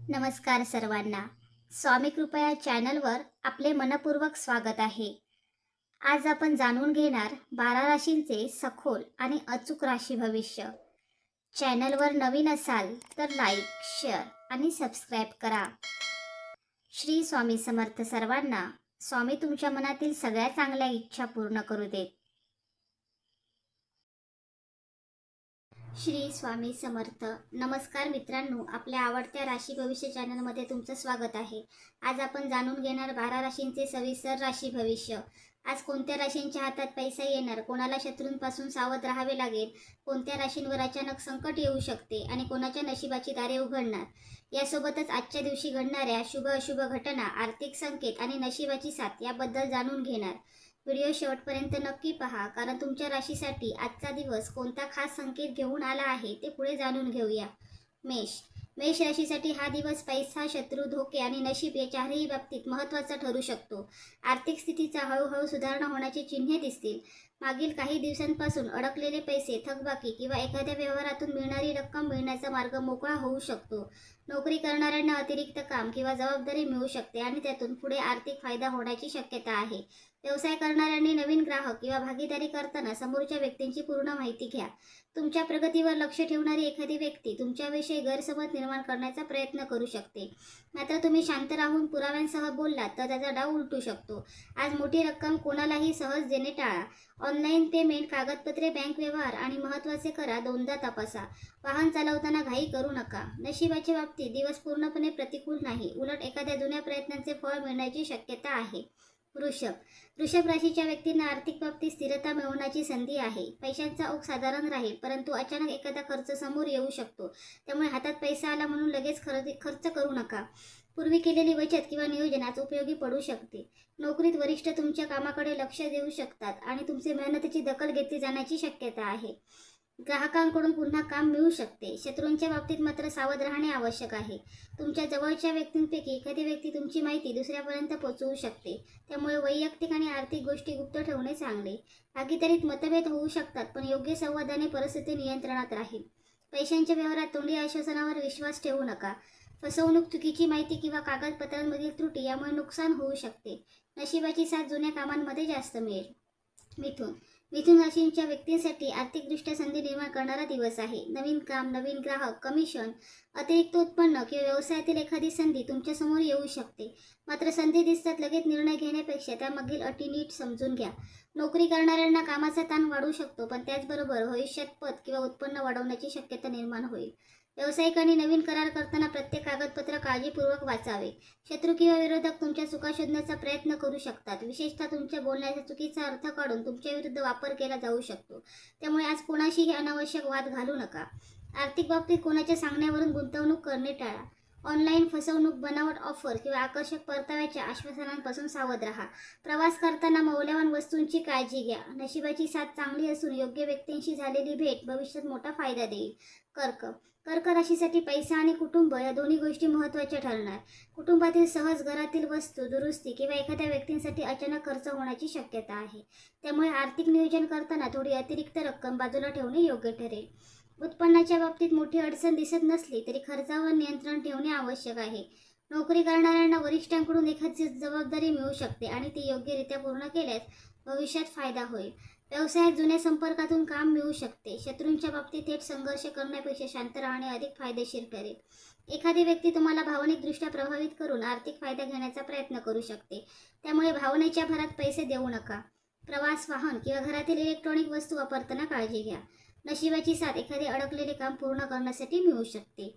नमस्कार सर्वांना. स्वामी कृपया चॅनलवर आपले मनपूर्वक स्वागत आहे. आज आपण जाणून घेणार 12 राशींचे सखोल आणि अचूक राशी भविष्य. चॅनलवर नवीन असाल तर लाईक, शेअर आणि सबस्क्राईब करा. श्री स्वामी समर्थ सर्वांना. स्वामी तुमच्या मनातील सगळ्या चांगल्या इच्छा पूर्ण करू देत. श्री स्वामी समर्थ. नमस्कार मित्रांनो, आपल्या आवडत्या राशी भविष्य चॅनलमध्ये तुमचं स्वागत आहे. आज आपण जाणून घेणार 12 राशींचे सविस्तर राशी भविष्य. आज कोणत्या राशींच्या हातात पैसा येणार, कोणाला शत्रूंपासून सावध राहावे लागेल, कोणत्या राशींवर अचानक संकट येऊ शकते आणि कोणाच्या नशिबाची दारे उघडणार, यासोबतच आजच्या दिवशी घडणाऱ्या शुभ अशुभ घटना, आर्थिक संकेत आणि नशिबाची साथ याबद्दल जाणून घेणार. व्हिडिओ शेवटपर्यंत नक्की पहा, कारण तुमच्या राशीसाठी आजचा दिवस कोणता खास संकेत घेऊन आला आहे ते पुढे जाणून घेऊया. मेष राशीसाठी हा दिवस पैसा, शत्रू, धोके आणि नशीब या चारही बाबतीत महत्त्वाचा ठरू शकतो. आर्थिक स्थितीचा हळूहळू सुधारणा होण्याची चिन्हे दिसतील. मागील काही दिवसांपासून अडकलेले पैसे, थकबाकी किंवा एखाद्या व्यवहारातून मिळणारी रक्कम मिळण्याचा मार्ग मोकळा होऊ शकतो. नोकरी करणाऱ्यांना अतिरिक्त काम किंवा जबाबदारी मिळू शकते आणि त्यातून पुढे आर्थिक फायदा होण्याची शक्यता आहे. व्यवसाय करणाऱ्यांनी नवीन ग्राहक किंवा भागीदारी करताना समोरच्या व्यक्तींची पूर्ण माहिती घ्या. तुमच्या प्रगतीवर लक्ष ठेवणारी एखादी व्यक्ती तुमच्याविषयी गैरसमज निर्माण करण्याचा प्रयत्न करू शकते. मात्र तुम्ही शांत राहून पुराव्यांसह बोललात तर त्याचा डाव उलटू शकतो. आज मोठी रक्कम कोणालाही सहज देणे टाळा. ऑनलाईन पेमेंट, कागदपत्रे, बँक व्यवहार आणि महत्त्वाचे करा दोनदा तपासा. वाहन चालवताना घाई करू नका. नशिबाच्या बाबतीत दिवस पूर्णपणे प्रतिकूल नाही, उलट एखाद्या जुन्या प्रयत्नांचे फळ मिळण्याची शक्यता आहे. वृषभ राशीच्या व्यक्तींना आर्थिक बाबतीत स्थिरता मिळवण्याची संधी आहे. पैशांचा ओघ साधारण राहील, परंतु अचानक एखादा खर्च समोर येऊ शकतो. त्यामुळे हातात पैसा आला म्हणून लगेच खर्च करू नका. पूर्वी केलेली बचत किंवा नियोजन आज उपयोगी पडू शकते. नोकरीत वरिष्ठ तुमच्या कामाकडे लक्ष देऊ शकतात आणि तुमची मेहनतीची दखल घेतली जाण्याची शक्यता आहे. ग्राहकांकडून पुन्हा काम मिळू शकते. शत्रूंच्या बाबतीत मात्र सावध राहणे आवश्यक आहे. तुमच्या जवळच्या व्यक्तींपैकी एखादी व्यक्ती तुमची माहिती दुसऱ्यापर्यंत पोहोचवू शकते. त्यामुळे वैयक्तिक आणि आर्थिक गोष्टी गुप्त ठेवणे चांगले. भागीदारीत मतभेद होऊ शकतात, पण योग्य संवादाने परिस्थिती नियंत्रणात राहील. पैशांच्या व्यवहारात तोंडी आश्वासनावर विश्वास ठेवू नका. फसवणूक, चुकीची माहिती किंवा कागदपत्रांमधील त्रुटी यामुळे नुकसान होऊ शकते. नशिबाची साथ जुन्या कामांमध्ये जास्त मिळेल. मिथुन राशींच्या व्यक्तींसाठी आर्थिकदृष्ट्या संधी निर्माण करणारा दिवस आहे. नवीन काम, नवीन ग्राहक, कमिशन, अतिरिक्त उत्पन्न किंवा व्यवसायातील एखादी संधी तुमच्यासमोर येऊ शकते. मात्र संधी दिसतात लगेच निर्णय घेण्यापेक्षा त्यामागील अटी नीट समजून घ्या. नोकरी करणाऱ्यांना कामाचा ताण वाढू शकतो, पण त्याचबरोबर भविष्यात पद किंवा उत्पन्न वाढवण्याची शक्यता निर्माण होईल. व्यावसायिकांनी नवीन करार करताना प्रत्येक कागदपत्र काळजीपूर्वक वाचावे. शत्रू किंवा विरोधक तुमच्या चुका शोधण्याचा प्रयत्न करू शकतात. विशेषतः तुमच्या बोलण्याचा चुकीचा अर्थ काढून तुमच्या विरुद्ध वापर केला जाऊ शकतो. त्यामुळे आज कोणाशीही अनावश्यक वाद घालू नका. आर्थिक बाबतीत कोणाच्या सांगण्यावरून गुंतवणूक करणे टाळा. ऑनलाईन फसवणूक, बनावट ऑफर किंवा आकर्षक परताव्याच्या आश्वासनांपासून सावध राहा. प्रवास करताना मौल्यवान वस्तूंची काळजी घ्या. नशिबाची साथ चांगली असून योग्य व्यक्तींशी झालेली भेट भविष्यात मोठा फायदा देईल. कर्क राशीसाठी पैसा आणि कुटुंब या दोन्ही गोष्टी महत्त्वाच्या ठरणार. कुटुंबातील सहज, घरातील वस्तू दुरुस्ती किंवा एखाद्या व्यक्तींसाठी अचानक खर्च होण्याची शक्यता आहे. त्यामुळे आर्थिक नियोजन करताना थोडी अतिरिक्त रक्कम बाजूला ठेवणे योग्य ठरेल. उत्पन्नाच्या बाबतीत मोठी अडचण दिसत नसली तरी खर्चावर नियंत्रण ठेवणे आवश्यक आहे. नोकरी करणाऱ्यांना वरिष्ठांकडून एखादी जबाबदारी मिळू शकते आणि ती योग्यरित्या पूर्ण केल्यास भविष्यात फायदा होईल. व्यवसायात जुन्या संपर्कातून काम मिळू शकते. शत्रूंच्या बाबतीत थेट संघर्ष करण्यापेक्षा शांत राहणे अधिक फायदेशीर ठरेल. एखादी व्यक्ती तुम्हाला भावनिकदृष्ट्या प्रभावित करून आर्थिक फायदा घेण्याचा प्रयत्न करू शकते. त्यामुळे भावनेच्या भरात पैसे देऊ नका. प्रवास, वाहन किंवा घरातील इलेक्ट्रॉनिक वस्तू वापरताना काळजी घ्या. नशिबाची साथ एखादे अडकलेले काम पूर्ण करण्यासाठी मिळू शकते.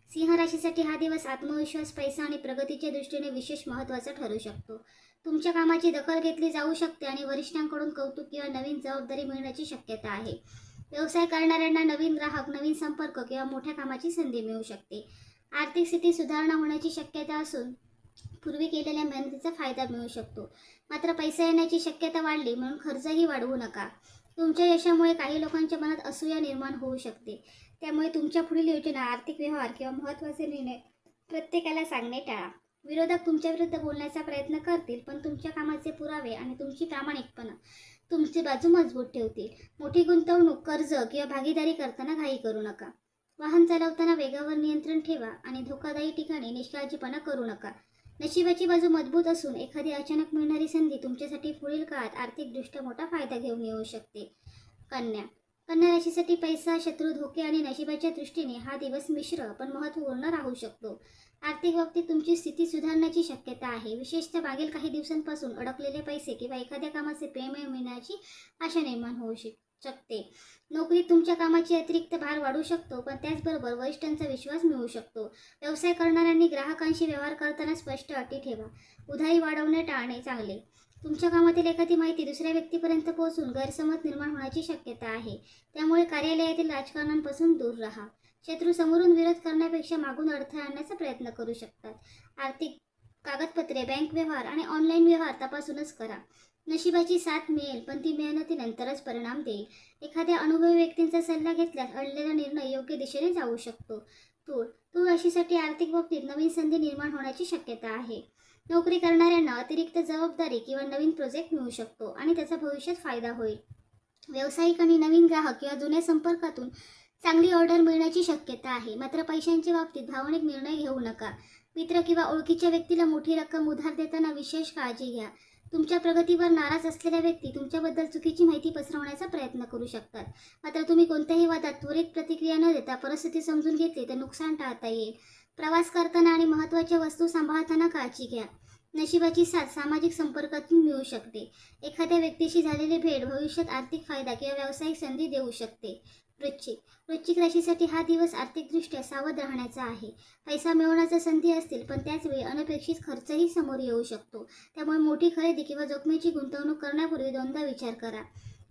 सिंह राशीसाठी हा दिवस आत्मविश्वास, पैसा आणि प्रगतीच्या दृष्टीने विशेष महत्त्वाचा ठरू शकतो. तुमच्या कामाची दखल घेतली जाऊ शकते आणि वरिष्ठांकडून कौतुक किंवा नवीन जबाबदारी मिळण्याची शक्यता आहे. व्यवसाय करणाऱ्यांना नवीन ग्राहक, नवीन संपर्क किंवा मोठ्या कामाची संधी मिळू शकते. आर्थिक स्थिती सुधारणा होण्याची शक्यता असून पूर्वी केलेल्या मेहनतीचा फायदा मिळू शकतो. मात्र पैसा येण्याची शक्यता वाढली म्हणून खर्चही वाढवू नका. तुमच्या यशामुळे काही लोकांच्या मनात असूया निर्माण होऊ शकते. त्यामुळे तुमच्या पुढील योजना, आर्थिक व्यवहार किंवा महत्त्वाचे निर्णय प्रत्येकाला सांगणे टाळा. विरोधक तुमच्या विरुद्ध बोलण्याचा प्रयत्न करतील, पण तुमच्या कामाचे पुरावे आणि तुमची प्रामाणिकपणा तुमची बाजू मजबूत ठेवतील. मोठी गुंतवणूक, कर्ज किंवा भागीदारी करताना घाई करू नका. वाहन चालवताना वेगावर नियंत्रण ठेवा आणि धोकादायी ठिकाणी निष्काळजीपणा करू नका. नशिबाची बाजू मजबूत असून एखादी अचानक मिळणारी संधी तुमच्यासाठी पुढील काळात आर्थिकदृष्ट्या मोठा फायदा घेऊन येऊ शकते. कन्या कन्या राशीसाठी पैसा, शत्रू, धोके आणि नशिबाच्या दृष्टीने हा दिवस मिश्र पण महत्त्वपूर्ण राहू शकतो. आर्थिक बाबतीत तुमची स्थिती सुधारण्याची शक्यता आहे. विशेषतः मागील काही दिवसांपासून अडकलेले पैसे किंवा एखाद्या कामाचे पेमेंट मिळण्याची आशा निर्माण होऊ शकते. नोकरीत तुमच्या कामाची अतिरिक्त भार वाढू शकतो, पण त्याचबरोबर वरिष्ठांचा विश्वास मिळू शकतो. व्यवसाय करणाऱ्यांनी ग्राहकांशी व्यवहार करताना स्पष्ट अटी ठेवा. उधारी वाढवणे टाळणे चांगले. तुमच्या कामातील एखादी माहिती दुसऱ्या व्यक्तीपर्यंत पोहोचून गैरसमज निर्माण होण्याची शक्यता आहे. त्यामुळे कार्यालयातील राजकारणांपासून दूर राहा. शत्रू समोरून विरोध करण्यापेक्षा मागून अडथळा आणण्याचा प्रयत्न करू शकतात. आर्थिक कागदपत्रे, बँक व्यवहार आणि ऑनलाईन व्यवहार तपासूनच करा. नशिबाची साथ मिळेल, पण ती मेहनतीनंतरच परिणाम देईल. एखाद्या अनुभवी व्यक्तींचा सल्ला घेतल्यास अडलेला निर्णय योग्य दिशेने जाऊ शकतो. तूळ राशीसाठी आर्थिक बाबतीत नवीन संधी निर्माण होण्याची शक्यता आहे. नोकरी करणाऱ्यांना अतिरिक्त जबाबदारी किंवा नवीन प्रोजेक्ट मिळू शकतो आणि त्याचा भविष्यात फायदा होईल. व्यावसायिकांनी नवीन ग्राहक किंवा जुन्या संपर्कातून चांगली ऑर्डर मिळण्याची शक्यता आहे. मात्र पैशांच्या बाबतीत भावनिक निर्णय घेऊ नका. मित्र किंवा ओळखीच्या व्यक्तीला मोठी रक्कम उधार देताना विशेष काळजी घ्या. तुमच्या प्रगतीवर नाराज असलेल्या व्यक्ती तुमच्याबद्दल चुकीची माहिती पसरवण्याचा प्रयत्न करू शकतात. मात्र तुम्ही कोणत्याही वादात त्वरित प्रतिक्रिया न देता परिस्थिती समजून घेतली तर नुकसान टाळता येईल. प्रवास करताना आणि महत्त्वाच्या वस्तू सांभाळताना काळजी घ्या. नशिबाची साथ सामाजिक संपर्कातून मिळू शकते. एखाद्या व्यक्तीशी झालेली भेट भविष्यात आर्थिक फायदा किंवा व्यावसायिक संधी देऊ शकते. वृश्चिक राशीसाठी हा दिवस आर्थिकदृष्ट्या सावध राहण्याचा आहे. पैसा मिळवण्याच्या संधी असतील, पण त्याचवेळी अनपेक्षित खर्चही समोर येऊ शकतो. त्यामुळे मोठी खरेदी किंवा जोखमीची गुंतवणूक करण्यापूर्वी दोनदा विचार करा.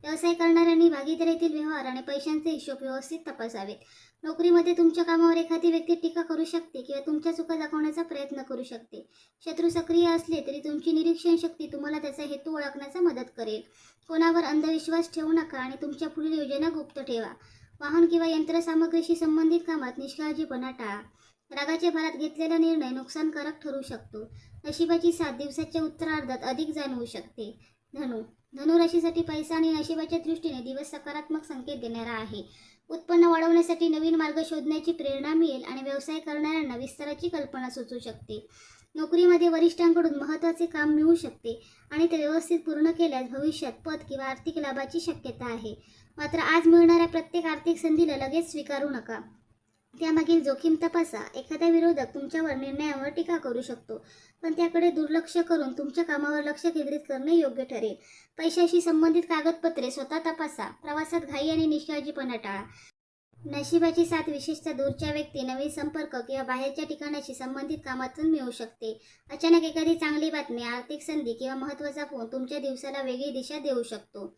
व्यवसाय करणाऱ्यांनी भागीदारीतील व्यवहार आणि पैशांचे हिशोब व्यवस्थित तपासावेत. नोकरीमध्ये तुमच्या कामावर एखादी व्यक्ती टीका करू शकते किंवा तुमच्या चुका दाखवण्याचा प्रयत्न करू शकते. शत्रू सक्रिय असले तरी तुमची निरीक्षण शक्ती तुम्हाला त्याचा हेतू ओळखण्यास मदत करेल. कोणावर अंधविश्वास ठेवू नका आणि तुमच्या पुढील योजना गुप्त ठेवा. वाहन किंवा यंत्रसामग्रीशी संबंधित कामात निष्काळजीपणा टाळा. रागाच्या भरात घेतलेला निर्णय नुकसानकारक ठरू शकतो. नशिबाची साथ दिवसाच्या उत्तरार्धात अधिक जाणवू शकते. धनु राशीसाठी पैसा आणि नशिबाच्या दृष्टीने दिवस सकारात्मक संकेत देणारा आहे. उत्पन्न वाढवण्यासाठी नवीन मार्ग शोधण्याची प्रेरणा मिळेल आणि व्यवसाय करणाऱ्यांना विस्ताराची कल्पना सुचू शकते. नोकरीमध्ये वरिष्ठांकडून महत्त्वाचे काम मिळू शकते आणि ते व्यवस्थित पूर्ण केल्यास भविष्यात पद किंवा आर्थिक लाभाची शक्यता आहे. मात्र आज मिळणाऱ्या प्रत्येक आर्थिक संधीला लगेच स्वीकारू नका. त्यामागील जोखीम तपासा. एखादा विरोधक तुमच्यावर निर्णयावर टीका करू शकतो, पण त्याकडे दुर्लक्ष करून तुमच्या कामावर लक्ष केंद्रित करणे योग्य ठरेल. पैशाशी संबंधित कागदपत्रे स्वतः तपासा. प्रवासात घाई आणि निष्काळजीपणा टाळा. नशिबाची साथ विशेषतः दूरच्या व्यक्ती, नवीन संपर्क किंवा बाहेरच्या ठिकाणाशी संबंधित कामातून मिळू शकते. अचानक एखादी चांगली बातमी, आर्थिक संधी किंवा महत्त्वाचा फोन तुमच्या दिवसाला वेगळी दिशा देऊ शकतो.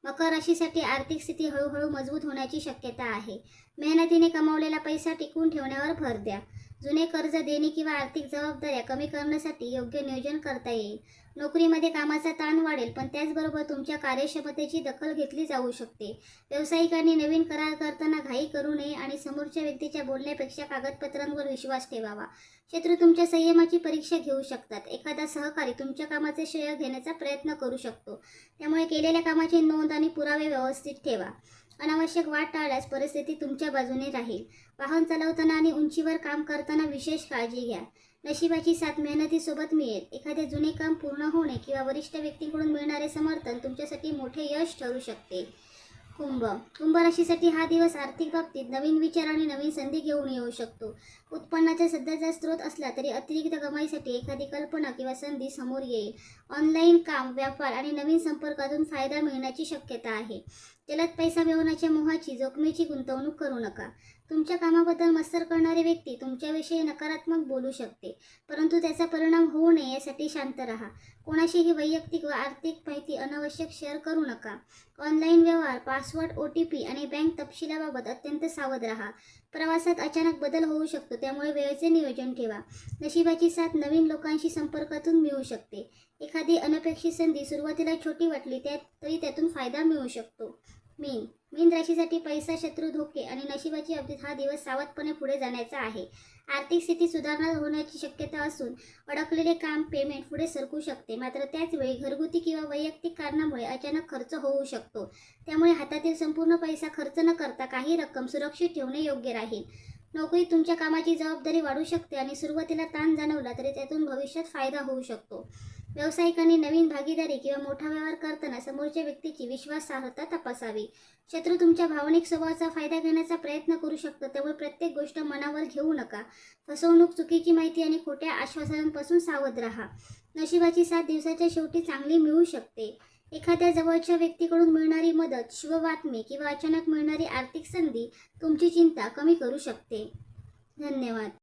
मकर राशीसाठी आर्थिक स्थिती हळूहळू मजबूत होण्याची शक्यता आहे. मेहनतीने कमावलेला पैसा टिकवून ठेवण्यावर भर द्या. जुने कर्ज, देणी किंवा आर्थिक जबाबदाऱ्या कमी करण्यासाठी योग्य नियोजन करता येईल. नोकरीमध्ये कामाचा ताण वाढेल, पण त्याचबरोबर तुमच्या कार्यक्षमतेची दखल घेतली जाऊ शकते. व्यावसायिकांनी नवीन करार करताना घाई करू नये आणि समोरच्या व्यक्तीच्या बोलण्यापेक्षा कागदपत्रांवर विश्वास ठेवावा. शत्रू तुमच्या संयमाची परीक्षा घेऊ शकतात. एखादा सहकारी तुमच्या कामाचे श्रेय घेण्याचा प्रयत्न करू शकतो. त्यामुळे केलेल्या कामाची नोंद आणि पुरावे व्यवस्थित ठेवा. अनावश्यक वाद टाळल्यास परिस्थिती तुमच्या बाजूने राहील. वाहन चालवताना आणि उंचीवर काम करताना विशेष काळजी घ्या. नशिबाची साथ मेहनतीसोबत मिळेल. एखादे जुने काम पूर्ण होणे किंवा वरिष्ठ व्यक्तींकडून मिळणारे समर्थन तुमच्यासाठी मोठे यश ठरू शकते. कुंभ राशीसाठी हा दिवस आर्थिक बाबतीत नवीन विचार आणि नवीन संधी घेऊन येऊ शकतो. उत्पन्नाचा सध्याचा स्रोत असला तरी अतिरिक्त कमाईसाठी एखादी कल्पना किंवा संधी समोर येईल. ऑनलाईन काम, व्यापार आणि नवीन संपर्कातून फायदा मिळण्याची शक्यता आहे. जलद पैसा मिळवण्याच्या मोहाची जोखमीची गुंतवणूक करू नका. तुमच्या कामाबद्दल मत्सर करणारी व्यक्ती तुमच्याविषयी नकारात्मक बोलू शकते, परंतु त्याचा परिणाम होऊ नये यासाठी शांत राहा. कोणाशीही वैयक्तिक व आर्थिक माहिती अनावश्यक शेअर करू नका. ऑनलाईन व्यवहार, पासवर्ड, OTP आणि बँक तपशिलाबाबत अत्यंत सावध राहा. प्रवासात अचानक बदल होऊ शकतो, त्यामुळे वेळेचे नियोजन ठेवा. नशिबाची साथ नवीन लोकांशी संपर्कातून मिळू शकते. एखादी अनपेक्षित संधी सुरुवातीला छोटी वाटली तरी त्यातून फायदा मिळू शकतो. मीन राशीसाठी पैसा, शत्रू, धोके आणि नशिबाची अवधीत हा दिवस सावधपणे पुढे जाण्याचा आहे. आर्थिक स्थिती सुधारणा होण्याची शक्यता असून अडकलेले काम, पेमेंट पुढे सरकू शकते. मात्र त्याच वेळी घरगुती किंवा वैयक्तिक कारणामुळे अचानक खर्च होऊ शकतो. त्यामुळे हातातील संपूर्ण पैसा खर्च न करता काही रक्कम सुरक्षित ठेवणे योग्य राहील. नोकरीत तुमच्या कामाची जबाबदारी वाढू शकते आणि सुरुवातीला ताण जाणवला तरी त्यातून भविष्यात फायदा होऊ शकतो. व्यावसायिकांनी नवीन भागीदारी किंवा मोठा व्यवहार करताना समोरच्या व्यक्तीची विश्वासार्हता तपासावी. शत्रू तुमच्या भावनिक स्वभावाचा फायदा घेण्याचा प्रयत्न करू शकतो, त्यामुळे प्रत्येक गोष्ट मनावर घेऊ नका. फसवणूक, चुकीची माहिती आणि खोट्या आश्वासनांपासून सावध राहा. नशिबाची साथ दिवसाच्या शेवटी चांगली मिळू शकते. एखाद्या जवळच्या व्यक्तीकडून मिळणारी मदत, शुभ बातमी किंवा अचानक मिळणारी आर्थिक संधी तुमची चिंता कमी करू शकते. धन्यवाद.